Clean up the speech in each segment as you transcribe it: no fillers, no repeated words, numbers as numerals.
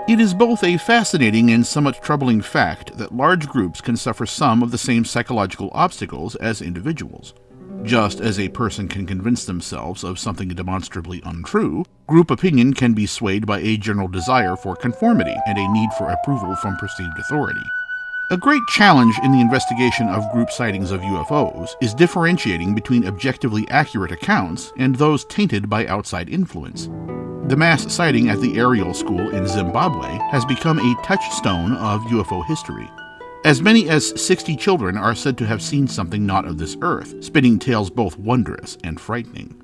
It is both a fascinating and somewhat troubling fact that large groups can suffer some of the same psychological obstacles as individuals. Just as a person can convince themselves of something demonstrably untrue, group opinion can be swayed by a general desire for conformity and a need for approval from perceived authority. A great challenge in the investigation of group sightings of UFOs is differentiating between objectively accurate accounts and those tainted by outside influence. The mass sighting at the Ariel School in Zimbabwe has become a touchstone of UFO history. As many as 60 children are said to have seen something not of this earth, spinning tales both wondrous and frightening.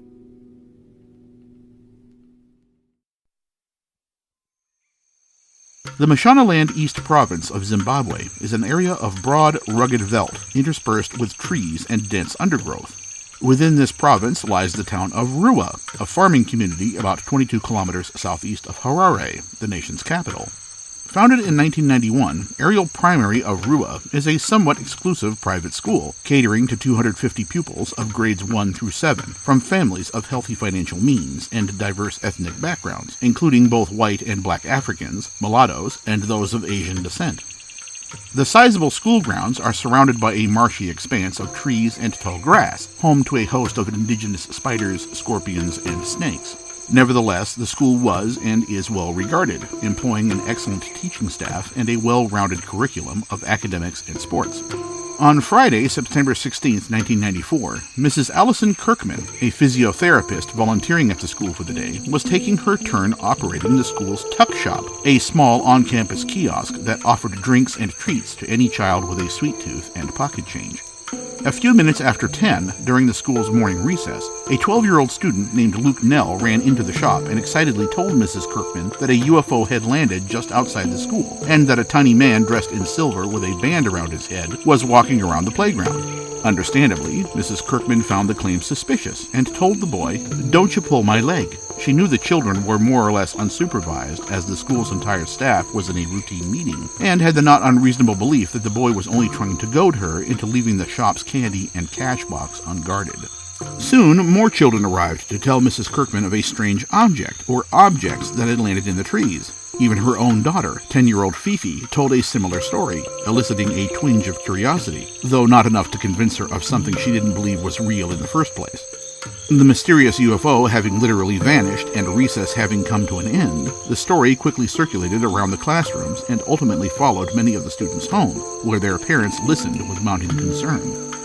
The Mashonaland East Province of Zimbabwe is an area of broad, rugged veldt interspersed with trees and dense undergrowth. Within this province lies the town of Rua, a farming community about 22 kilometers southeast of Harare, the nation's capital. Founded in 1991, Ariel Primary of Rua is a somewhat exclusive private school, catering to 250 pupils of grades 1 through 7, from families of healthy financial means and diverse ethnic backgrounds, including both white and black Africans, mulattoes, and those of Asian descent. The sizable school grounds are surrounded by a marshy expanse of trees and tall grass, home to a host of indigenous spiders, scorpions, and snakes. Nevertheless, the school was and is well regarded, employing an excellent teaching staff and a well-rounded curriculum of academics and sports. On Friday, September 16, 1994, Mrs. Allison Kirkman, a physiotherapist volunteering at the school for the day, was taking her turn operating the school's tuck shop, a small on-campus kiosk that offered drinks and treats to any child with a sweet tooth and pocket change. A few minutes after 10, during the school's morning recess, a 12-year-old student named Luke Nell ran into the shop and excitedly told Mrs. Kirkman that a UFO had landed just outside the school, and that a tiny man dressed in silver with a band around his head was walking around the playground. Understandably, Mrs. Kirkman found the claim suspicious and told the boy, "Don't you pull my leg." She knew the children were more or less unsupervised, as the school's entire staff was in a routine meeting, and had the not unreasonable belief that the boy was only trying to goad her into leaving the shop's candy and cash box unguarded. Soon, more children arrived to tell Mrs. Kirkman of a strange object, or objects, that had landed in the trees. Even her own daughter, 10-year-old Fifi, told a similar story, eliciting a twinge of curiosity, though not enough to convince her of something she didn't believe was real in the first place. The mysterious UFO having literally vanished and recess having come to an end, the story quickly circulated around the classrooms and ultimately followed many of the students home, where their parents listened with mounting concern.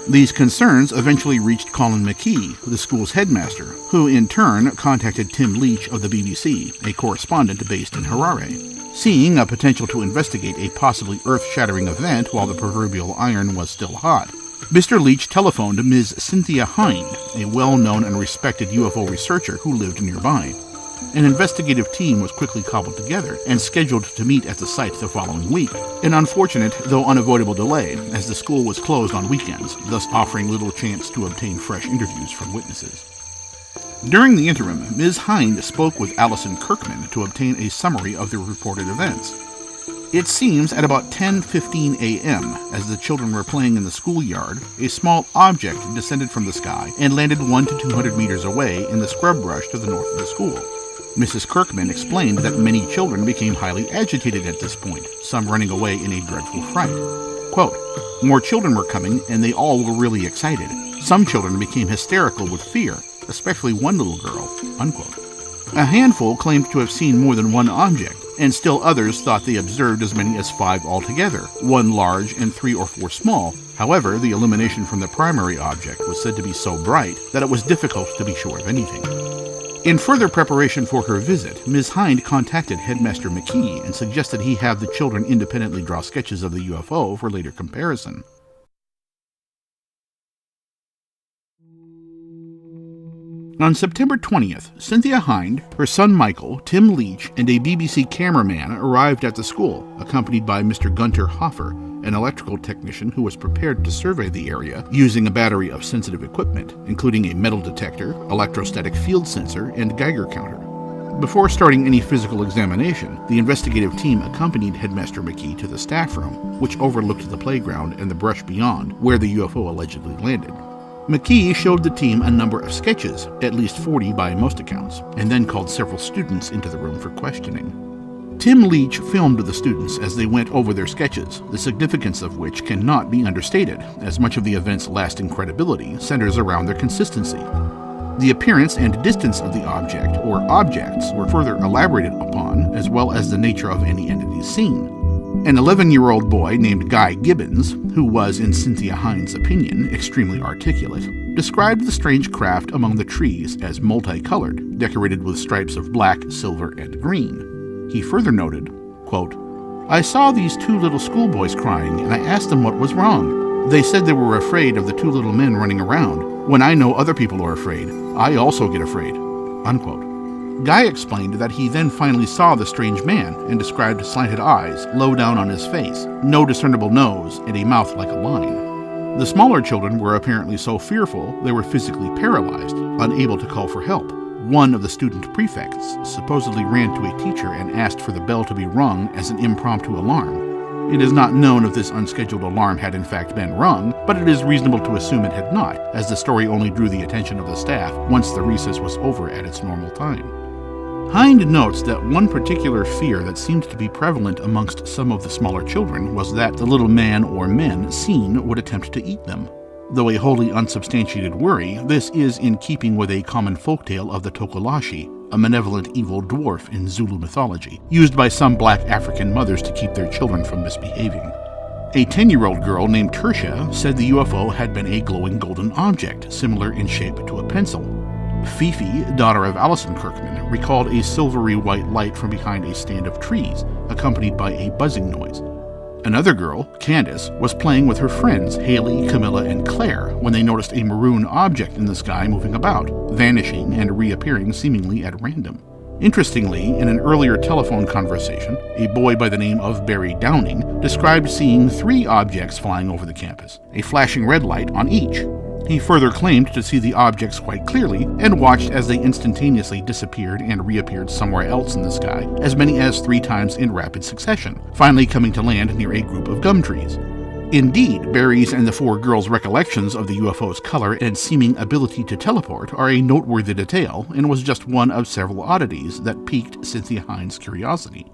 These concerns eventually reached Colin Mackie, the school's headmaster, who in turn contacted Tim Leach of the BBC, a correspondent based in Harare. Seeing a potential to investigate a possibly earth-shattering event while the proverbial iron was still hot, Mr. Leach telephoned Ms. Cynthia Hind, a well-known and respected UFO researcher who lived nearby. An investigative team was quickly cobbled together and scheduled to meet at the site the following week. An unfortunate, though unavoidable delay, as the school was closed on weekends, thus offering little chance to obtain fresh interviews from witnesses. During the interim, Ms. Hind spoke with Allison Kirkman to obtain a summary of the reported events. It seems at about 10:15 a.m., as the children were playing in the schoolyard, a small object descended from the sky and landed 100 to 200 meters away in the scrub brush to the north of the school. Mrs. Kirkman explained that many children became highly agitated at this point, some running away in a dreadful fright. Quote, "More children were coming, and they all were really excited. Some children became hysterical with fear, especially one little girl." Unquote. A handful claimed to have seen more than one object, and still others thought they observed as many as 5 altogether, 1 large and 3 or 4 small. However, the illumination from the primary object was said to be so bright that it was difficult to be sure of anything. In further preparation for her visit, Ms. Hind contacted Headmaster Mackie and suggested he have the children independently draw sketches of the UFO for later comparison. On September 20th, Cynthia Hind, her son Michael, Tim Leach, and a BBC cameraman arrived at the school, accompanied by Mr. Gunter Hoffer, an electrical technician who was prepared to survey the area using a battery of sensitive equipment, including a metal detector, electrostatic field sensor, and Geiger counter. Before starting any physical examination, the investigative team accompanied Headmaster Mackie to the staffroom, which overlooked the playground and the brush beyond, where the UFO allegedly landed. Mackie showed the team a number of sketches, at least 40 by most accounts, and then called several students into the room for questioning. Tim Leach filmed the students as they went over their sketches, the significance of which cannot be understated, as much of the event's lasting credibility centers around their consistency. The appearance and distance of the object, or objects, were further elaborated upon, as well as the nature of any entities seen. An 11-year-old boy named Guy Gibbons, who was, in Cynthia Hind's opinion, extremely articulate, described the strange craft among the trees as multicolored, decorated with stripes of black, silver, and green. He further noted, quote, "I saw these two little schoolboys crying, and I asked them what was wrong. They said they were afraid of the two little men running around. When I know other people are afraid, I also get afraid." Unquote. Guy explained that he then finally saw the strange man and described slanted eyes, low down on his face, no discernible nose, and a mouth like a line. The smaller children were apparently so fearful they were physically paralyzed, unable to call for help. One of the student prefects supposedly ran to a teacher and asked for the bell to be rung as an impromptu alarm. It is not known if this unscheduled alarm had in fact been rung, but it is reasonable to assume it had not, as the story only drew the attention of the staff once the recess was over at its normal time. Hind notes that one particular fear that seemed to be prevalent amongst some of the smaller children was that the little man or men seen would attempt to eat them. Though a wholly unsubstantiated worry, this is in keeping with a common folktale of the Tokolashi, a malevolent evil dwarf in Zulu mythology, used by some black African mothers to keep their children from misbehaving. A 10-year-old girl named Tertia said the UFO had been a glowing golden object, similar in shape to a pencil. Fifi, daughter of Allison Kirkman, recalled a silvery white light from behind a stand of trees, accompanied by a buzzing noise. Another girl, Candace, was playing with her friends Haley, Camilla, and Claire when they noticed a maroon object in the sky moving about, vanishing and reappearing seemingly at random. Interestingly, in an earlier telephone conversation, a boy by the name of Barry Downing described seeing 3 objects flying over the campus, a flashing red light on each. He further claimed to see the objects quite clearly and watched as they instantaneously disappeared and reappeared somewhere else in the sky, as many as 3 times in rapid succession, finally coming to land near a group of gum trees. Indeed, Barry's and the 4 girls' recollections of the UFO's color and seeming ability to teleport are a noteworthy detail and was just one of several oddities that piqued Cynthia Hind's curiosity.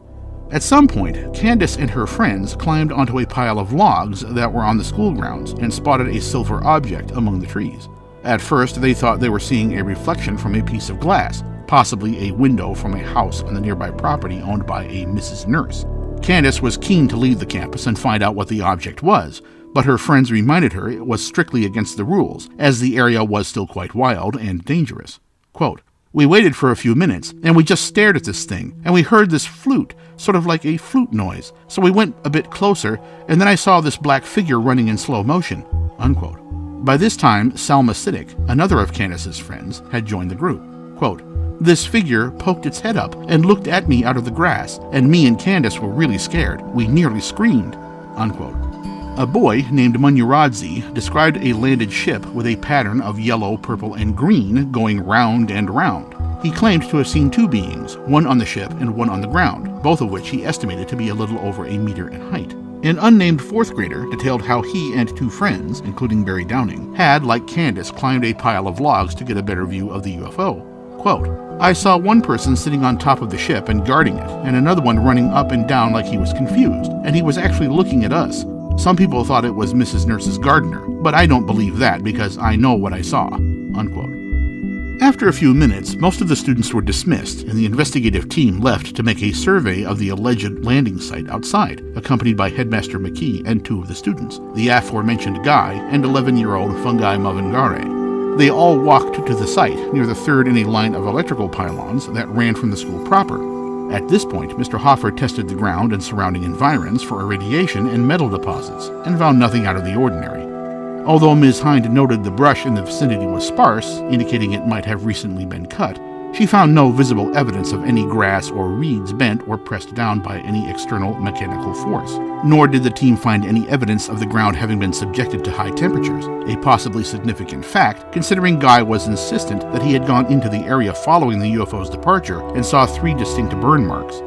At some point, Candace and her friends climbed onto a pile of logs that were on the school grounds and spotted a silver object among the trees. At first, they thought they were seeing a reflection from a piece of glass, possibly a window from a house on the nearby property owned by a Mrs. Nurse. Candace was keen to leave the campus and find out what the object was, but her friends reminded her it was strictly against the rules, as the area was still quite wild and dangerous. Quote, "We waited for a few minutes, and we just stared at this thing, and we heard this flute, sort of like a flute noise, so we went a bit closer, and then I saw this black figure running in slow motion." Unquote. By this time, Salma Siddiq, another of Candace's friends, had joined the group. Quote, "This figure poked its head up and looked at me out of the grass, and me and Candace were really scared. We nearly screamed." Unquote. A boy named Munyaradzi described a landed ship with a pattern of yellow, purple, and green going round and round. He claimed to have seen 2 beings, one on the ship and one on the ground, both of which he estimated to be a little over a meter in height. An unnamed 4th grader detailed how he and 2 friends, including Barry Downing, had, like Candace, climbed a pile of logs to get a better view of the UFO. Quote, "I saw one person sitting on top of the ship and guarding it, and another one running up and down like he was confused, and he was actually looking at us. Some people thought it was Mrs. Nurse's gardener, but I don't believe that because I know what I saw." Unquote. After a few minutes, most of the students were dismissed, and the investigative team left to make a survey of the alleged landing site outside, accompanied by Headmaster Mackie and 2 of the students, the aforementioned Guy and 11-year-old Fungi Mavangare. They all walked to the site, near the 3rd in a line of electrical pylons that ran from the school proper. At this point, Mr. Hoffer tested the ground and surrounding environs for irradiation and metal deposits, and found nothing out of the ordinary. Although Ms. Hind noted the brush in the vicinity was sparse, indicating it might have recently been cut, She found no visible evidence of any grass or reeds bent or pressed down by any external mechanical force, nor did the team find any evidence of the ground having been subjected to high temperatures, a possibly significant fact considering Guy was insistent that he had gone into the area following the UFO's departure and saw 3 distinct burn marks.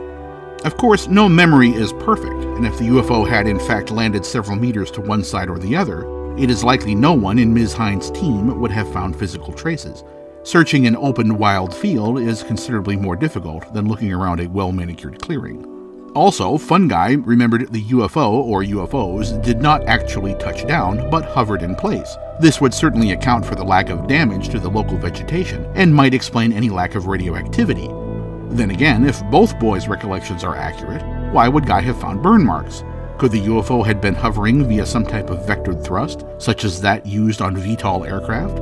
Of course, no memory is perfect, and if the UFO had in fact landed several meters to one side or the other, it is likely no one in Ms. Hind's team would have found physical traces. Searching an open, wild field is considerably more difficult than looking around a well-manicured clearing. Also, Fun Guy remembered the UFO, or UFOs, did not actually touch down, but hovered in place. This would certainly account for the lack of damage to the local vegetation, and might explain any lack of radioactivity. Then again, if both boys' recollections are accurate, why would Guy have found burn marks? Could the UFO had been hovering via some type of vectored thrust, such as that used on VTOL aircraft?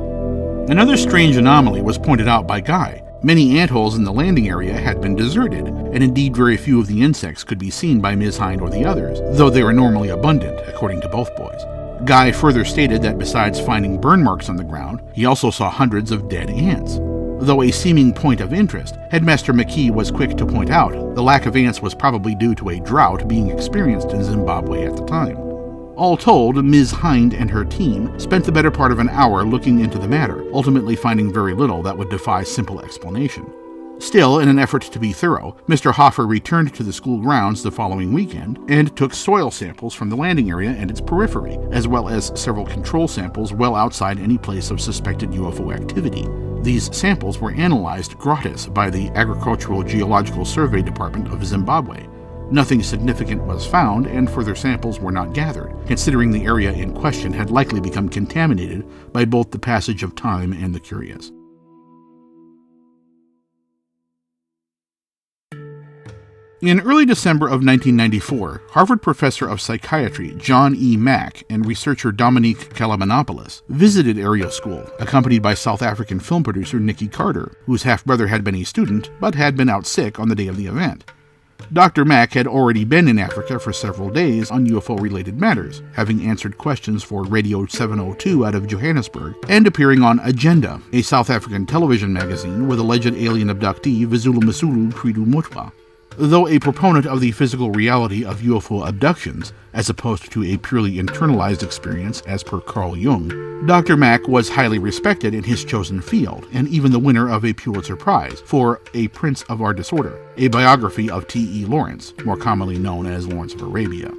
Another strange anomaly was pointed out by Guy. Many antholes in the landing area had been deserted, and indeed very few of the insects could be seen by Ms. Hind or the others, though they were normally abundant, according to both boys. Guy further stated that besides finding burn marks on the ground, he also saw hundreds of dead ants. Though a seeming point of interest, Headmaster Mackie was quick to point out the lack of ants was probably due to a drought being experienced in Zimbabwe at the time. All told, Ms. Hind and her team spent the better part of an hour looking into the matter, ultimately finding very little that would defy simple explanation. Still, in an effort to be thorough, Mr. Hoffer returned to the school grounds the following weekend and took soil samples from the landing area and its periphery, as well as several control samples well outside any place of suspected UFO activity. These samples were analyzed gratis by the Agricultural Geological Survey Department of Zimbabwe. Nothing significant was found, and further samples were not gathered, considering the area in question had likely become contaminated by both the passage of time and the curious. In early December of 1994, Harvard professor of psychiatry John E. Mack and researcher Dominique Kalamanopoulos visited Ariel School, accompanied by South African film producer Nicky Carter, whose half-brother had been a student but had been out sick on the day of the event. Dr. Mack had already been in Africa for several days on UFO-related matters, having answered questions for Radio 702 out of Johannesburg, and appearing on Agenda, a South African television magazine with alleged alien abductee Vizulu Masulu Pridu Mutwa. Though a proponent of the physical reality of UFO abductions, as opposed to a purely internalized experience as per Carl Jung, Dr. Mack was highly respected in his chosen field, and even the winner of a Pulitzer Prize for A Prince of Our Disorder, a biography of T.E. Lawrence, more commonly known as Lawrence of Arabia.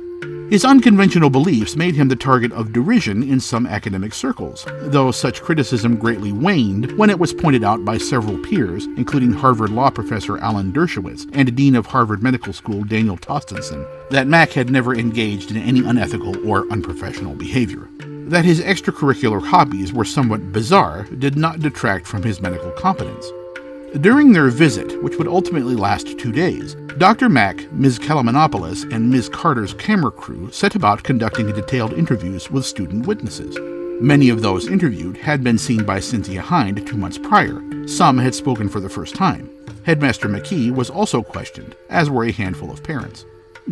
His unconventional beliefs made him the target of derision in some academic circles, though such criticism greatly waned when it was pointed out by several peers, including Harvard law professor Alan Dershowitz and Dean of Harvard Medical School Daniel Tostenson, that Mack had never engaged in any unethical or unprofessional behavior. That his extracurricular hobbies were somewhat bizarre did not detract from his medical competence. During their visit, which would ultimately last 2 days, Dr. Mack, Ms. Kalamanopoulos, and Ms. Carter's camera crew set about conducting detailed interviews with student witnesses. Many of those interviewed had been seen by Cynthia Hind 2 months prior. Some had spoken for the first time. Headmaster Mackie was also questioned, as were a handful of parents.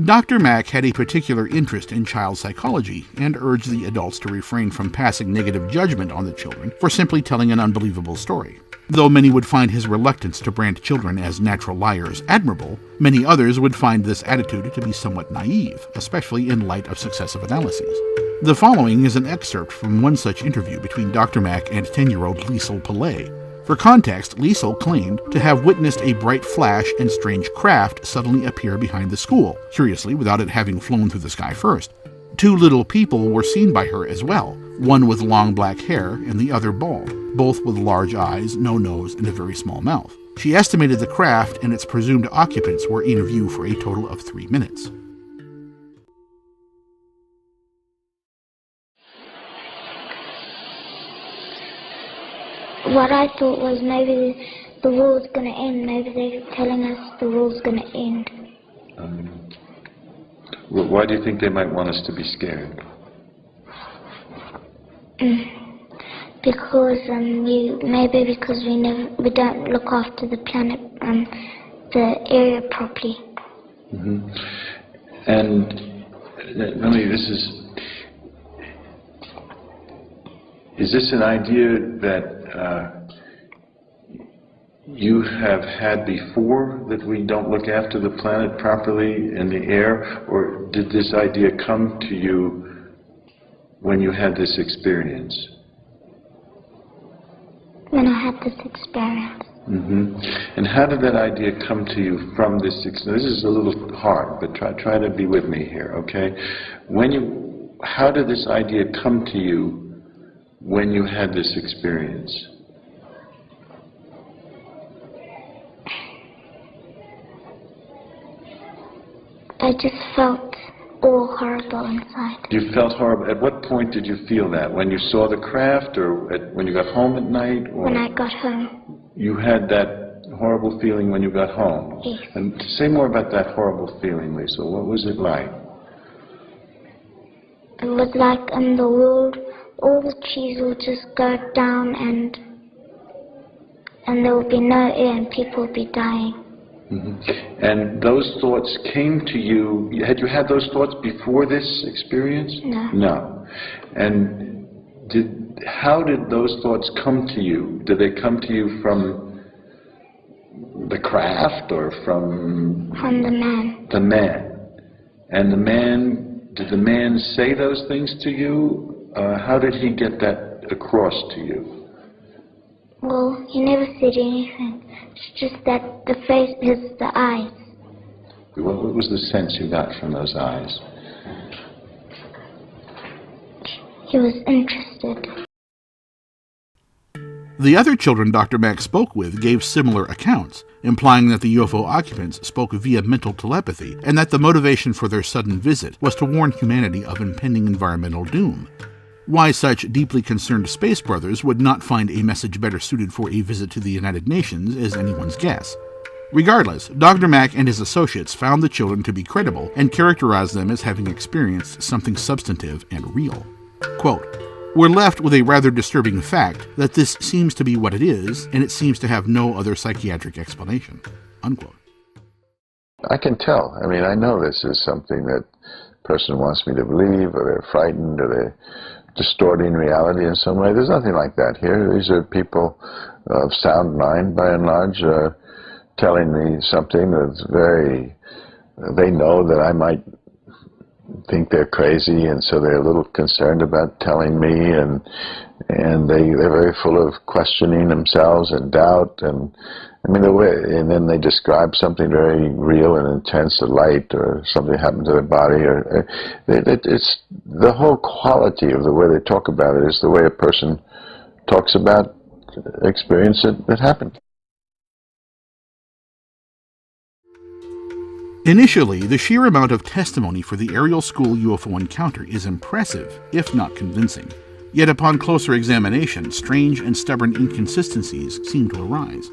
Dr. Mack had a particular interest in child psychology and urged the adults to refrain from passing negative judgment on the children for simply telling an unbelievable story. Though many would find his reluctance to brand children as natural liars admirable, many others would find this attitude to be somewhat naive, especially in light of successive analyses. The following is an excerpt from one such interview between Dr. Mack and 10-year-old Liesl Pillay. For context, Liesl claimed to have witnessed a bright flash and strange craft suddenly appear behind the school, curiously without it having flown through the sky first. 2 little people were seen by her as well, one with long black hair and the other bald, both with large eyes, no nose, and a very small mouth. She estimated the craft and its presumed occupants were in view for a total of 3 minutes. What I thought was maybe the world's going to end. Maybe they're telling us the world's going to end. Why do you think they might want us to be scared? Because maybe because we don't look after the planet, the area properly. Mm-hmm. And Melanie, is this an idea that you have had before, that we don't look after the planet properly in the air, or did this idea come to you when you had this experience? When I had this experience. And how did that idea come to you from this experience? This is a little hard, but try to be with me here, okay? How did this idea come to you when you had this experience? I just felt all horrible inside. You felt horrible. At what point did you feel that? When you saw the craft, or when you got home at night? Or when I got home. You had that horrible feeling when you got home? Yes. And say more about that horrible feeling, Lisa. What was it like? It was like in the world, all the trees would just go down and there would be no air and people would be dying. And those thoughts came to you, had you had those thoughts before this experience? No. No. And how did those thoughts come to you? Did they come to you from the craft, or from... From the man. The man. And did the man say those things to you? How did he get that across to you? Well, he never said anything. It's just that the face is the eyes. What was the sense you got from those eyes? He was interested. The other children Dr. Mack spoke with gave similar accounts, implying that the UFO occupants spoke via mental telepathy, and that the motivation for their sudden visit was to warn humanity of impending environmental doom. Why such deeply concerned space brothers would not find a message better suited for a visit to the United Nations is anyone's guess. Regardless, Dr. Mack and his associates found the children to be credible and characterized them as having experienced something substantive and real. Quote, "We're left with a rather disturbing fact that this seems to be what it is, and it seems to have no other psychiatric explanation." Unquote. I can tell. I mean, I know this is something that a person wants me to believe, or they're frightened, or they're distorting reality in some way. There's nothing like that here. These are people of sound mind, by and large, telling me something that's they know that I might think they're crazy, and so they're a little concerned about telling me, and they're very full of questioning themselves and doubt, and I mean, and then they describe something very real and intense, a light or something happened to their body, or it's the whole quality of the way they talk about it is the way a person talks about experience that happened. Initially, the sheer amount of testimony for the Ariel School UFO encounter is impressive, if not convincing. Yet upon closer examination, strange and stubborn inconsistencies seem to arise.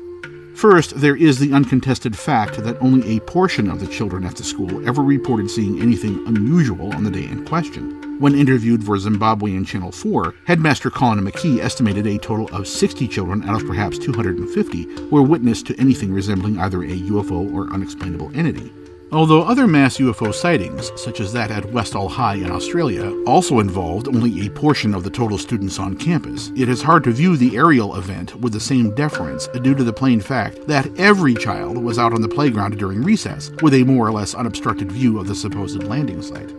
First, there is the uncontested fact that only a portion of the children at the school ever reported seeing anything unusual on the day in question. When interviewed for Zimbabwean Channel 4, Headmaster Colin Mackie estimated a total of 60 children out of perhaps 250 were witness to anything resembling either a UFO or unexplainable entity. Although other mass UFO sightings, such as that at Westall High in Australia, also involved only a portion of the total students on campus, it is hard to view the Ariel event with the same deference due to the plain fact that every child was out on the playground during recess, with a more or less unobstructed view of the supposed landing site.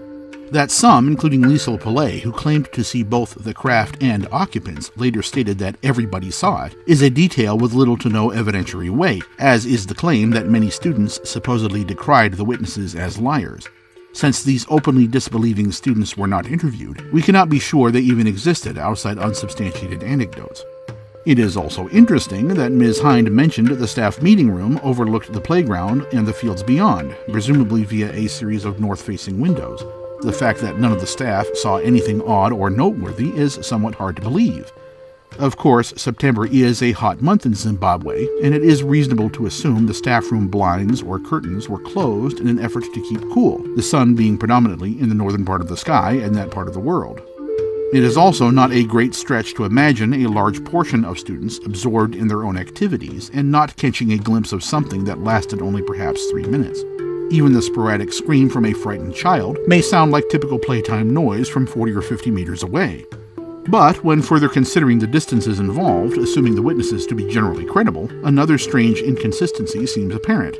That some, including Liesl Pillay, who claimed to see both the craft and occupants, later stated that everybody saw it, is a detail with little to no evidentiary weight, as is the claim that many students supposedly decried the witnesses as liars. Since these openly disbelieving students were not interviewed, we cannot be sure they even existed outside unsubstantiated anecdotes. It is also interesting that Ms. Hind mentioned the staff meeting room overlooked the playground and the fields beyond, presumably via a series of north-facing windows. The fact that none of the staff saw anything odd or noteworthy is somewhat hard to believe. Of course, September is a hot month in Zimbabwe, and it is reasonable to assume the staff room blinds or curtains were closed in an effort to keep cool, the sun being predominantly in the northern part of the sky and that part of the world. It is also not a great stretch to imagine a large portion of students absorbed in their own activities and not catching a glimpse of something that lasted only perhaps 3 minutes. Even the sporadic scream from a frightened child may sound like typical playtime noise from 40 or 50 meters away. But when further considering the distances involved, assuming the witnesses to be generally credible, another strange inconsistency seems apparent.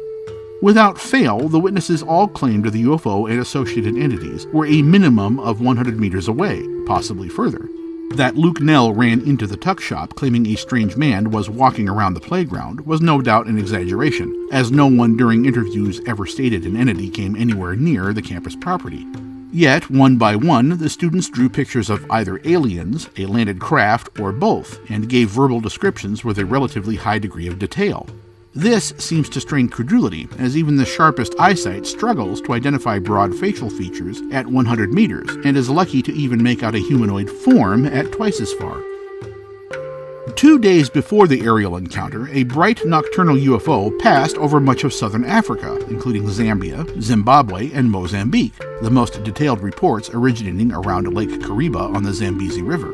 Without fail, the witnesses all claimed the UFO and associated entities were a minimum of 100 meters away, possibly further. That Luke Nell ran into the tuck shop claiming a strange man was walking around the playground was no doubt an exaggeration, as no one during interviews ever stated an entity came anywhere near the campus property. Yet, one by one, the students drew pictures of either aliens, a landed craft, or both, and gave verbal descriptions with a relatively high degree of detail. This seems to strain credulity, as even the sharpest eyesight struggles to identify broad facial features at 100 meters, and is lucky to even make out a humanoid form at twice as far. 2 days before the Ariel encounter, a bright nocturnal UFO passed over much of southern Africa, including Zambia, Zimbabwe, and Mozambique, the most detailed reports originating around Lake Kariba on the Zambezi River.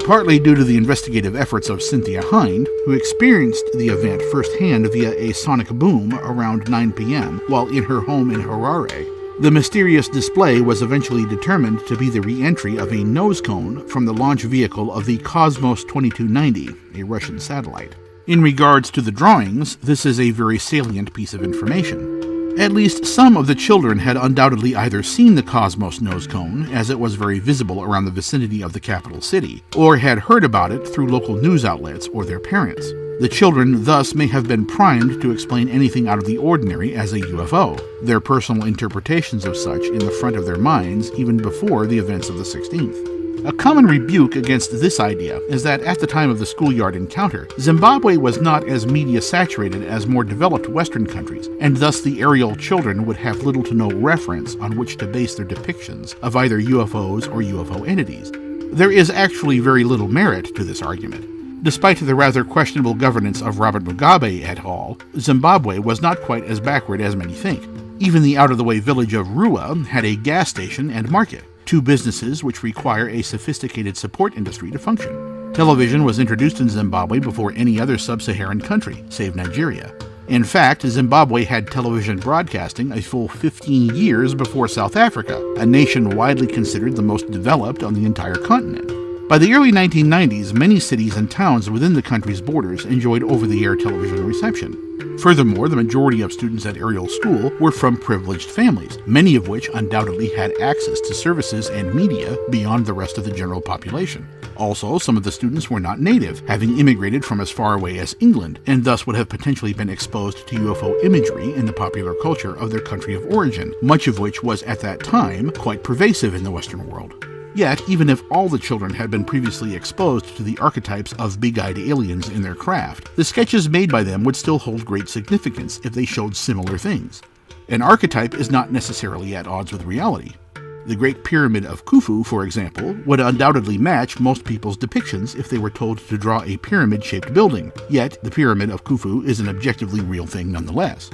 Partly due to the investigative efforts of Cynthia Hind, who experienced the event firsthand via a sonic boom around 9 p.m. while in her home in Harare, the mysterious display was eventually determined to be the re-entry of a nose cone from the launch vehicle of the Cosmos 2290, a Russian satellite. In regards to the drawings, this is a very salient piece of information. At least some of the children had undoubtedly either seen the Cosmos nose cone, as it was very visible around the vicinity of the capital city, or had heard about it through local news outlets or their parents. The children thus may have been primed to explain anything out of the ordinary as a UFO, their personal interpretations of such in the front of their minds even before the events of the 16th. A common rebuke against this idea is that at the time of the schoolyard encounter, Zimbabwe was not as media-saturated as more developed Western countries, and thus the Ariel children would have little to no reference on which to base their depictions of either UFOs or UFO entities. There is actually very little merit to this argument. Despite the rather questionable governance of Robert Mugabe et al., Zimbabwe was not quite as backward as many think. Even the out-of-the-way village of Rua had a gas station and market, two businesses which require a sophisticated support industry to function. Television was introduced in Zimbabwe before any other sub-Saharan country, save Nigeria. In fact, Zimbabwe had television broadcasting a full 15 years before South Africa, a nation widely considered the most developed on the entire continent. By the early 1990s, many cities and towns within the country's borders enjoyed over-the-air television reception. Furthermore, the majority of students at Ariel School were from privileged families, many of which undoubtedly had access to services and media beyond the rest of the general population. Also, some of the students were not native, having immigrated from as far away as England, and thus would have potentially been exposed to UFO imagery in the popular culture of their country of origin, much of which was at that time quite pervasive in the Western world. Yet, even if all the children had been previously exposed to the archetypes of big-eyed aliens in their craft, the sketches made by them would still hold great significance if they showed similar things. An archetype is not necessarily at odds with reality. The Great Pyramid of Khufu, for example, would undoubtedly match most people's depictions if they were told to draw a pyramid-shaped building, yet the Pyramid of Khufu is an objectively real thing nonetheless.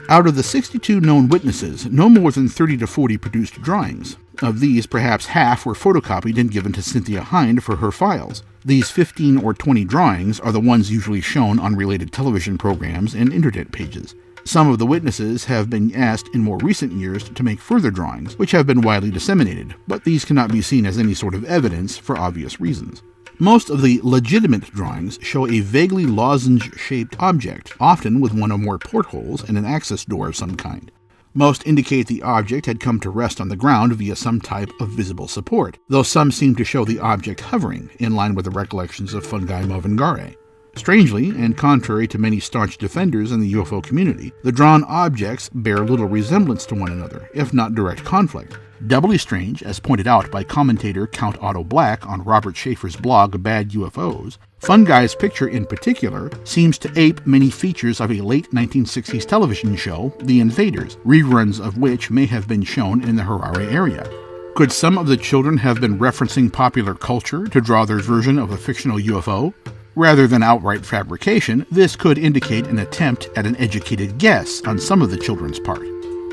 Out of the 62 known witnesses, no more than 30 to 40 produced drawings. Of these, perhaps half were photocopied and given to Cynthia Hind for her files. These 15 or 20 drawings are the ones usually shown on related television programs and internet pages. Some of the witnesses have been asked in more recent years to make further drawings, which have been widely disseminated, but these cannot be seen as any sort of evidence for obvious reasons. Most of the legitimate drawings show a vaguely lozenge-shaped object, often with one or more portholes and an access door of some kind. Most indicate the object had come to rest on the ground via some type of visible support, though some seem to show the object hovering, in line with the recollections of Fungi Movengare. Strangely, and contrary to many staunch defenders in the UFO community, the drawn objects bear little resemblance to one another, if not direct conflict. Doubly strange, as pointed out by commentator Count Otto Black on Robert Schaefer's blog Bad UFOs, Fungi's picture in particular seems to ape many features of a late 1960s television show, The Invaders, reruns of which may have been shown in the Harare area. Could some of the children have been referencing popular culture to draw their version of a fictional UFO? Rather than outright fabrication, this could indicate an attempt at an educated guess on some of the children's part.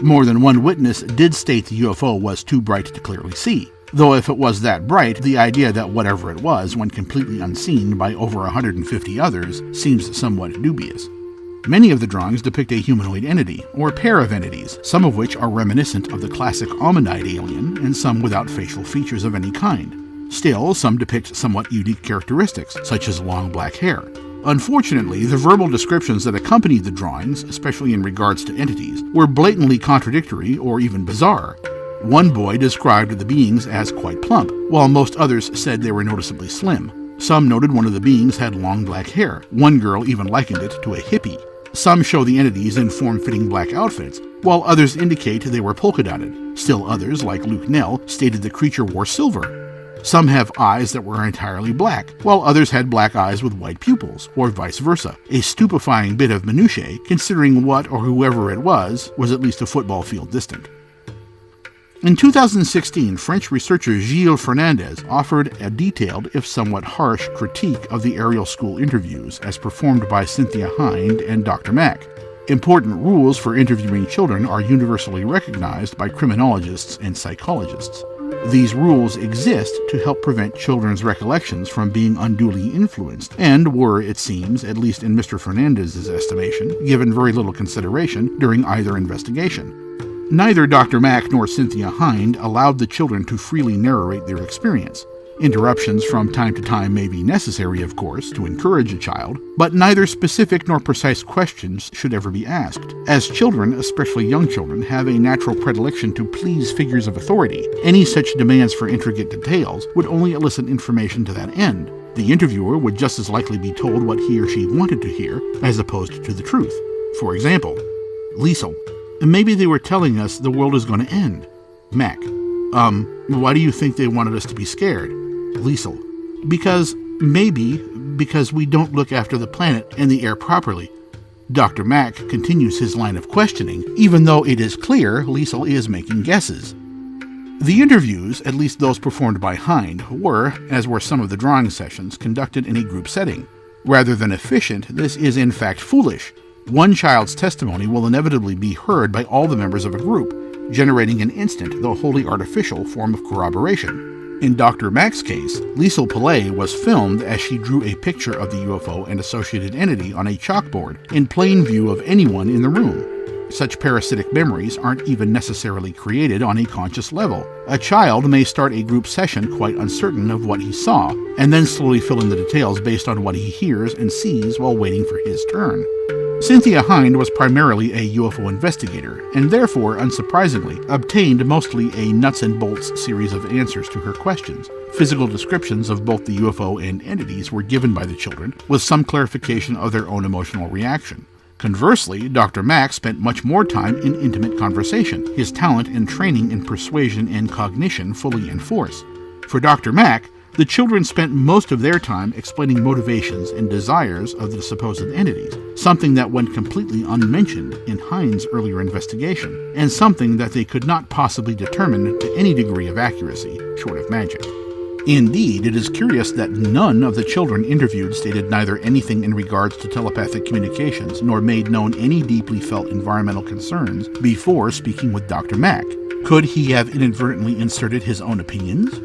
More than one witness did state the UFO was too bright to clearly see, though if it was that bright, the idea that whatever it was went completely unseen by over 150 others seems somewhat dubious. Many of the drawings depict a humanoid entity, or pair of entities, some of which are reminiscent of the classic hominid alien, and some without facial features of any kind. Still, some depict somewhat unique characteristics, such as long black hair. Unfortunately, the verbal descriptions that accompanied the drawings, especially in regards to entities, were blatantly contradictory or even bizarre. One boy described the beings as quite plump, while most others said they were noticeably slim. Some noted one of the beings had long black hair. One girl even likened it to a hippie. Some show the entities in form-fitting black outfits, while others indicate they were polka-dotted. Still others, like Luke Nell, stated the creature wore silver. Some have eyes that were entirely black, while others had black eyes with white pupils, or vice versa. A stupefying bit of minutiae, considering what or whoever it was at least a football field distant. In 2016, French researcher Gilles Fernandez offered a detailed, if somewhat harsh, critique of the Ariel School interviews as performed by Cynthia Hind and Dr. Mack. Important rules for interviewing children are universally recognized by criminologists and psychologists. These rules exist to help prevent children's recollections from being unduly influenced, and were, it seems, at least in Mr. Fernandez's estimation, given very little consideration during either investigation. Neither Dr. Mack nor Cynthia Hind allowed the children to freely narrate their experience. Interruptions from time to time may be necessary, of course, to encourage a child, but neither specific nor precise questions should ever be asked. As children, especially young children, have a natural predilection to please figures of authority, any such demands for intricate details would only elicit information to that end. The interviewer would just as likely be told what he or she wanted to hear, as opposed to the truth. For example, Liesel: maybe they were telling us the world is going to end. Mac: why do you think they wanted us to be scared? Liesel: because we don't look after the planet and the air properly. Dr. Mack continues his line of questioning, even though it is clear Liesel is making guesses. The interviews, at least those performed by Hind, were, as were some of the drawing sessions, conducted in a group setting. Rather than efficient, this is in fact foolish. One child's testimony will inevitably be heard by all the members of a group, generating an instant, though wholly artificial, form of corroboration. In Dr. Mack's case, Liesel Pillay was filmed as she drew a picture of the UFO and associated entity on a chalkboard, in plain view of anyone in the room. Such parasitic memories aren't even necessarily created on a conscious level. A child may start a group session quite uncertain of what he saw, and then slowly fill in the details based on what he hears and sees while waiting for his turn. Cynthia Hind was primarily a UFO investigator, and therefore, unsurprisingly, obtained mostly a nuts-and-bolts series of answers to her questions. Physical descriptions of both the UFO and entities were given by the children, with some clarification of their own emotional reaction. Conversely, Dr. Mack spent much more time in intimate conversation, his talent and training in persuasion and cognition fully in force. For Dr. Mack, the children spent most of their time explaining motivations and desires of the supposed entities, something that went completely unmentioned in Hind's earlier investigation, and something that they could not possibly determine to any degree of accuracy, short of magic. Indeed, it is curious that none of the children interviewed stated neither anything in regards to telepathic communications nor made known any deeply felt environmental concerns before speaking with Dr. Mack. Could he have inadvertently inserted his own opinions?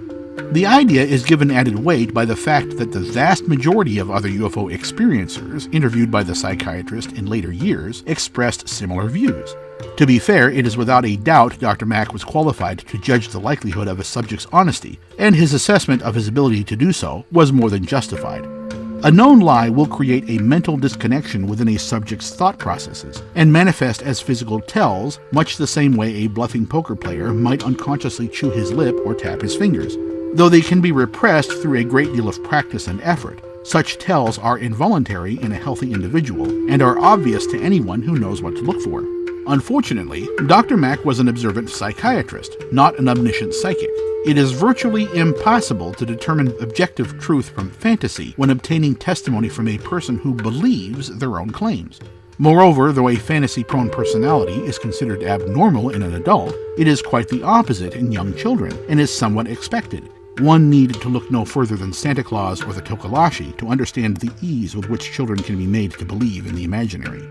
The idea is given added weight by the fact that the vast majority of other UFO experiencers interviewed by the psychiatrist in later years expressed similar views. To be fair, it is without a doubt Dr. Mack was qualified to judge the likelihood of a subject's honesty, and his assessment of his ability to do so was more than justified. A known lie will create a mental disconnection within a subject's thought processes, and manifest as physical tells, much the same way a bluffing poker player might unconsciously chew his lip or tap his fingers. Though they can be repressed through a great deal of practice and effort, such tells are involuntary in a healthy individual and are obvious to anyone who knows what to look for. Unfortunately, Dr. Mack was an observant psychiatrist, not an omniscient psychic. It is virtually impossible to determine objective truth from fantasy when obtaining testimony from a person who believes their own claims. Moreover, though a fantasy-prone personality is considered abnormal in an adult, it is quite the opposite in young children, and is somewhat expected. One need to look no further than Santa Claus or the Tokalashi to understand the ease with which children can be made to believe in the imaginary.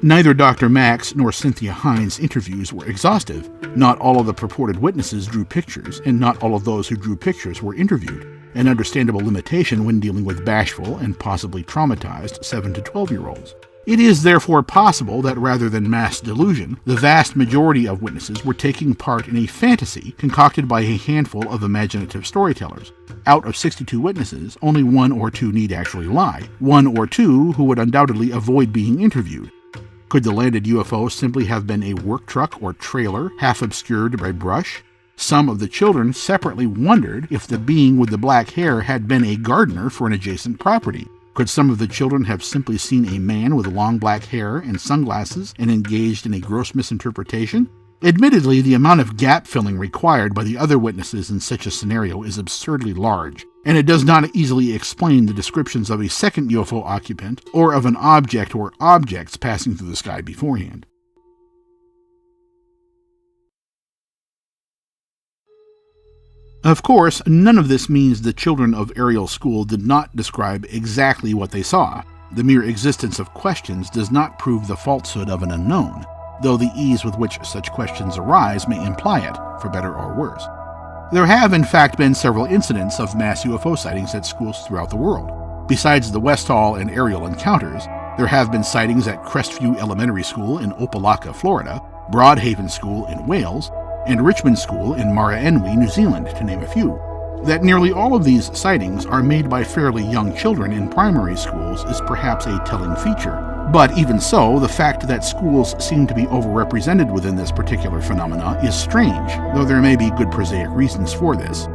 Neither Dr. Mack's nor Cynthia Hind's interviews were exhaustive. Not all of the purported witnesses drew pictures, and not all of those who drew pictures were interviewed, an understandable limitation when dealing with bashful and possibly traumatized 7 to 12-year-olds. It is therefore possible that rather than mass delusion, the vast majority of witnesses were taking part in a fantasy concocted by a handful of imaginative storytellers. Out of 62 witnesses, only 1 or 2 need actually lie, 1 or 2 who would undoubtedly avoid being interviewed. Could the landed UFO simply have been a work truck or trailer, half obscured by brush? Some of the children separately wondered if the being with the black hair had been a gardener for an adjacent property. Could some of the children have simply seen a man with long black hair and sunglasses and engaged in a gross misinterpretation? Admittedly, the amount of gap-filling required by the other witnesses in such a scenario is absurdly large, and it does not easily explain the descriptions of a second UFO occupant or of an object or objects passing through the sky beforehand. Of course, none of this means the children of Ariel School did not describe exactly what they saw. The mere existence of questions does not prove the falsehood of an unknown, though the ease with which such questions arise may imply it, for better or worse. There have in fact been several incidents of mass UFO sightings at schools throughout the world. Besides the Westall and Ariel encounters, there have been sightings at Crestview Elementary School in Opelika, Florida, Broadhaven School in Wales, and Richmond School in Maraenwi, New Zealand, to name a few. That nearly all of these sightings are made by fairly young children in primary schools is perhaps a telling feature. But even so, the fact that schools seem to be overrepresented within this particular phenomena is strange, though there may be good prosaic reasons for this.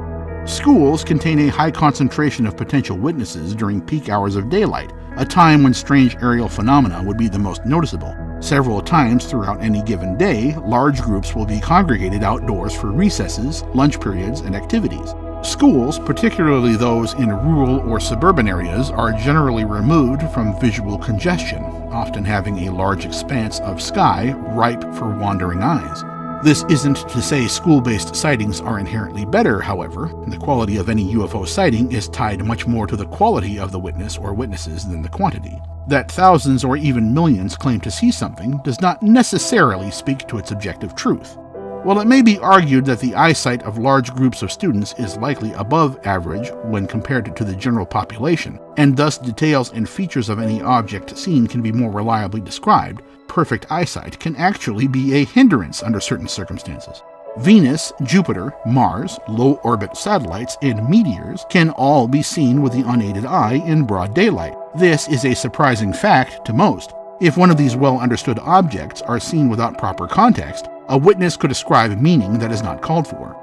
Schools contain a high concentration of potential witnesses during peak hours of daylight, a time when strange aerial phenomena would be the most noticeable. Several times throughout any given day, large groups will be congregated outdoors for recesses, lunch periods, and activities. Schools, particularly those in rural or suburban areas, are generally removed from visual congestion, often having a large expanse of sky ripe for wandering eyes. This isn't to say school-based sightings are inherently better, however. The quality of any UFO sighting is tied much more to the quality of the witness or witnesses than the quantity. That thousands or even millions claim to see something does not necessarily speak to its objective truth. While it may be argued that the eyesight of large groups of students is likely above average when compared to the general population, and thus details and features of any object seen can be more reliably described, perfect eyesight can actually be a hindrance under certain circumstances. Venus, Jupiter, Mars, low-orbit satellites, and meteors can all be seen with the unaided eye in broad daylight. This is a surprising fact to most. If one of these well-understood objects are seen without proper context, a witness could ascribe meaning that is not called for.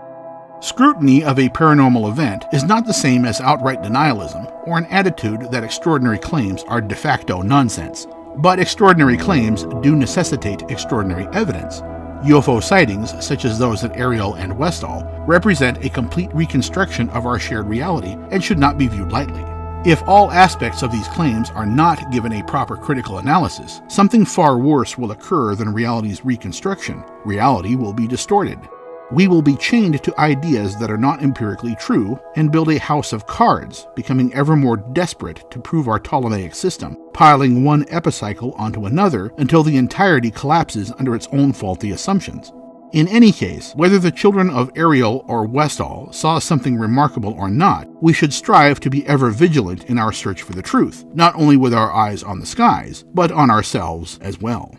Scrutiny of a paranormal event is not the same as outright denialism or an attitude that extraordinary claims are de facto nonsense. But extraordinary claims do necessitate extraordinary evidence. UFO sightings, such as those at Ariel and Westall, represent a complete reconstruction of our shared reality and should not be viewed lightly. If all aspects of these claims are not given a proper critical analysis, something far worse will occur than reality's reconstruction. Reality will be distorted. We will be chained to ideas that are not empirically true and build a house of cards, becoming ever more desperate to prove our Ptolemaic system, piling one epicycle onto another until the entirety collapses under its own faulty assumptions. In any case, whether the children of Ariel or Westall saw something remarkable or not, we should strive to be ever vigilant in our search for the truth, not only with our eyes on the skies, but on ourselves as well.